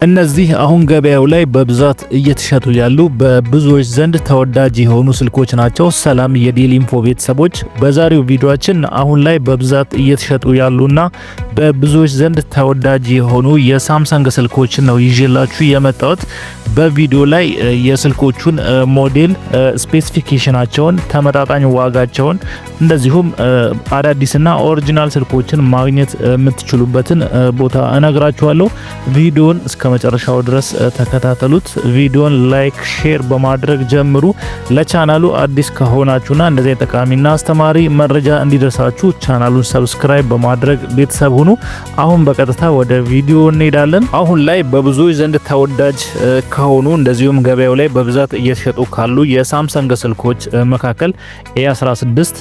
እነዚህ አሁን ገበያው ላይ በብዛት እየተሸጡ ያሉ በብዙዎች ዘንድ ተወዳጅ የሆኑ ስልኮች ናቸው። ሰላም የዴሊ ኢንፎ ቤተሰቦች፣ በዛሬው ቪዲዮአችን አሁን ላይ በብዛት እየተሸጡ ያሉና በብዙዎች ዘንድ ተወዳጅ የሆኑ የሳምሰንግ ስልኮችን ነው ይዤላችሁ የመጣሁት። በቪዲዮ ላይ የስልኮቹን ሞዴል ስፔሲፊኬሽናቸውን፣ ተመጣጣኝ ዋጋቸውን እንደዚሁም አዳዲስና ኦሪጂናል ስልኮችን ማግኘት የምትችሉበትን ቦታ እነግራችኋለሁ። ቪዲዮን እስከ መጨረሻው ድረስ ተከታተሉት። ቪዲዮን ላይክ፣ ሼር በማድረግ ጀምሩ። ለቻናሉ አዲስ ከሆናችሁና እንደዚህ ጠቃሚና አስተማሪ መረጃ እንዲደርሳችሁ ቻናሉን ሰብስክራይብ በማድረግ ቤተሰብ ሁኑ። አሁን በቀጥታ ወደ ቪዲዮ እንሄዳለን። አሁን ላይ በብዙዎች ዘንድ ተወዳጅ ከሆኑ እንደዚሁም ገበያው ላይ በብዛት እየተሸጡ ካሉ የሳምሰንግ ስልኮች መካከል A16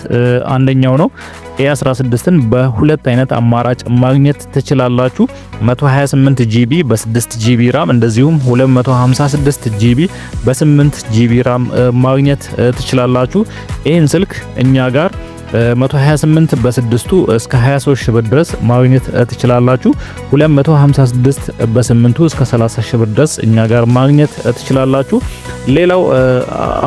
አንደኛው ነው። A16ን በሁለት አይነት አማራጭ ማግኘት ትችላላችሁ። 128 GB በ6 GB ራም እንደዚሁም 256 GB በ8 GB ራም ማግኘት ትችላላችሁ። ይህን ስልክ እኛ ጋር 128 በ6ቱ እስከ 23 ሺህ ብር ድረስ ማግኘት ትችላላችሁ። 256 በ8ቱ እስከ 30 ሺህ ብር ድረስ እኛ ጋር ማግኘት ትችላላችሁ። ሌላው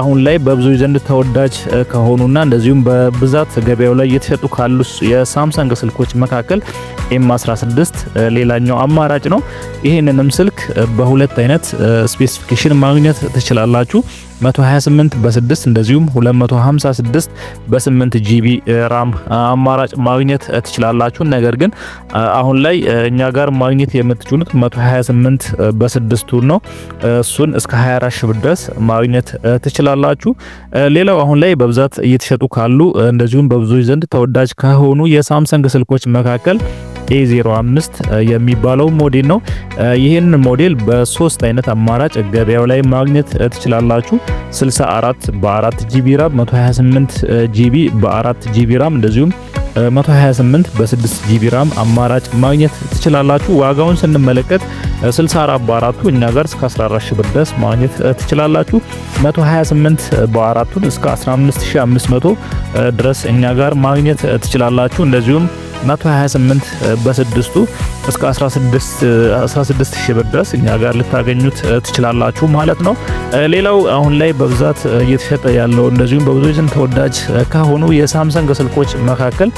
አሁን ላይ በብዙ ዘንድ ተወዳጅ ከሆኑና እንደዚሁም በብዛት ገበያው ላይ እየተሸጡ ካሉ የሳምሰንግ ስልኮች መካከል M16 ሌላኛው አማራጭ ነው። ይሄንንም ስልክ በሁለት አይነት ስፔሲፊኬሽን ማግኘት ትችላላችሁ። 128 በ6 እንደዚሁም 256 በ8 GB ራም አማራጭ ማግኘት ትችላላችሁ። ነገር ግን አሁን ላይ እኛ ጋር ማግኘት የምትችሉት 128 በ6 ነው። እሱን እስከ 24 ሺህ ብር ድረስ ማግኘት ትችላላችሁ። ሌላው አሁን ላይ በብዛት እየተሸጡ ካሉ እንደዚሁም በብዙዎች ዘንድ ተወዳጅ ከሆኑ የሳምሰንግ ስልኮች መካከል A05 የሚባለው ሞዴል ነው። ይህን ሞዴል በሶስት አይነት አማራጭ ገበያው ላይ ማግኘት ትችላላችሁ። 64 በ4 GB ራም፣ 128 GB በ4 GB ራም እንደዚሁም 128 በ6 GB ራም አማራጭ ማግኘት ትችላላችሁ። ዋጋውን ስንመለከት 64 በ4ቱ እኛ ጋር እስከ 14 ሺህ ብር ድረስ ማግኘት ትችላላችሁ። 128 በ4ቱን እስከ 15500 ድረስ እኛ ጋር ማግኘት ትችላላችሁ። እንደዚሁም 128 በ6ቱ እስከ 16 ሺህ ብር ድረስ እኛ ጋር ልታገኙት ትችላላችሁ ማለት ነው። ሌላው አሁን ላይ በብዛት እየተሸጠ ያለው እንደዚሁም በብዙዎች ዘንድ ተወዳጅ ከሆኑ የሳምሰንግ ስልኮች መካከል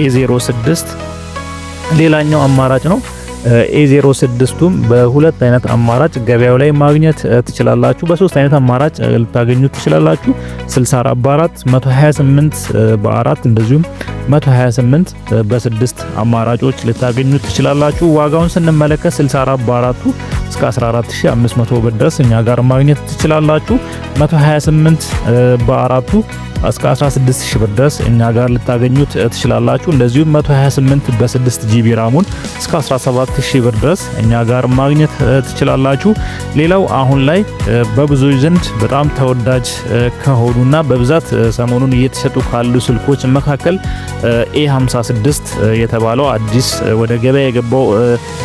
A06 ሌላኛው አማራጭ ነው። A06ቱም በሁለት አይነት አማራጭ ገበያው ላይ ማግኘት ትችላላችሁ። በሶስት አይነት አማራጭ ልታገኙት ትችላላችሁ። 64 በ4፣ 128 በ4 እንደዚሁም 128 በ6 አማራጮች ልታገኙት ትችላላችሁ። ዋጋውን ስንመለከት 64 በ4ቱ እስከ 14500 ብር ድረስ እኛ ጋር ማግኘት ትችላላችሁ። 128 በ4ቱ እስከ 16000 ብር ድረስ እኛ ጋር ልታገኙት ትችላላችሁ። እንደዚሁም 128 በ6 GB ራሙን እስከ 17000 ብር ድረስ እኛ ጋር ማግኘት ትችላላችሁ። ሌላው አሁን ላይ በብዙ ዘንድ በጣም ተወዳጅ ከሆኑና በብዛት ሰሞኑን እየተሸጡ ካሉ ስልኮች መካከል A56 የተባለው አዲስ ወደ ገበያ የገባው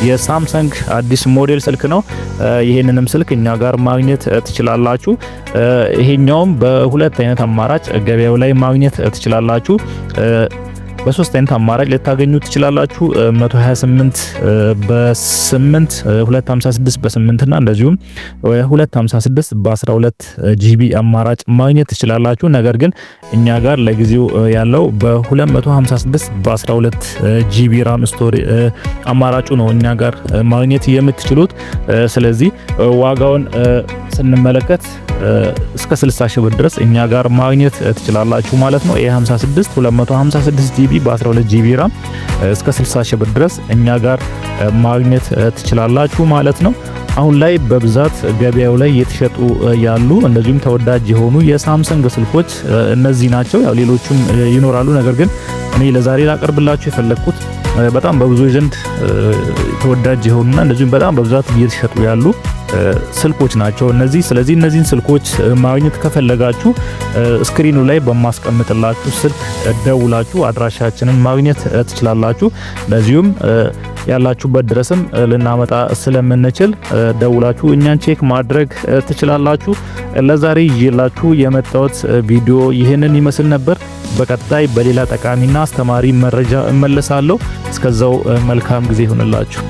የሳምሰንግ አዲስ ሞዴል ስልክ ነው። ይሄንንም ስልክ እኛ ጋር ማግኘት ትችላላችሁ። ይሄኛውም በሁለት አይነት አማራጭ ገበያው ላይ ማግኘት ትችላላችሁ። በሶስት አይነት አማራጭ ልታገኙ ትችላላችሁ። 128 በ8፣ 256 በ8 እና እንደዚሁም 256 በ12 GB አማራጭ ማግኘት ትችላላችሁ። ነገር ግን እኛ ጋር ለጊዜው ያለው በ256 በ12 GB ራም ስቶሪ አማራጩ ነው እኛ ጋር ማግኘት የምትችሉት። ስለዚህ ዋጋውን ስንመለከት እስከ 60 ሺህ ብር ድረስ እኛ ጋር ማግኘት ትችላላችሁ ማለት ነው። A56 256 GB በ12 GB ራም እስከ 60 ሺህ ብር ድረስ እኛ ጋር ማግኘት ትችላላችሁ ማለት ነው። አሁን ላይ በብዛት ገበያው ላይ የተሸጡ ያሉ እንደዚሁም ተወዳጅ የሆኑ የሳምሰንግ ስልኮች እነዚህ ናቸው። ያው ሌሎችም ይኖራሉ። ነገር ግን እኔ ለዛሬ ላቀርብላችሁ የፈለኩት በጣም በብዙ ዘንድ ተወዳጅ የሆኑና እንደዚሁም በጣም በብዛት እየተሸጡ ያሉ ስልኮች ናቸው እነዚህ። ስለዚህ እነዚህን ስልኮች ማግኘት ከፈለጋችሁ ስክሪኑ ላይ በማስቀምጥላችሁ ስልክ ደውላችሁ አድራሻችንን ማግኘት ትችላላችሁ። ለዚሁም ያላችሁበት ድረስም ልናመጣ ስለምንችል ደውላችሁ እኛን ቼክ ማድረግ ትችላላችሁ። ለዛሬ ይዤላችሁ የመጣሁት ቪዲዮ ይህንን ይመስል ነበር። በቀጣይ በሌላ ጠቃሚና አስተማሪ መረጃ እመለሳለሁ። እስከዛው መልካም ጊዜ ይሁንላችሁ።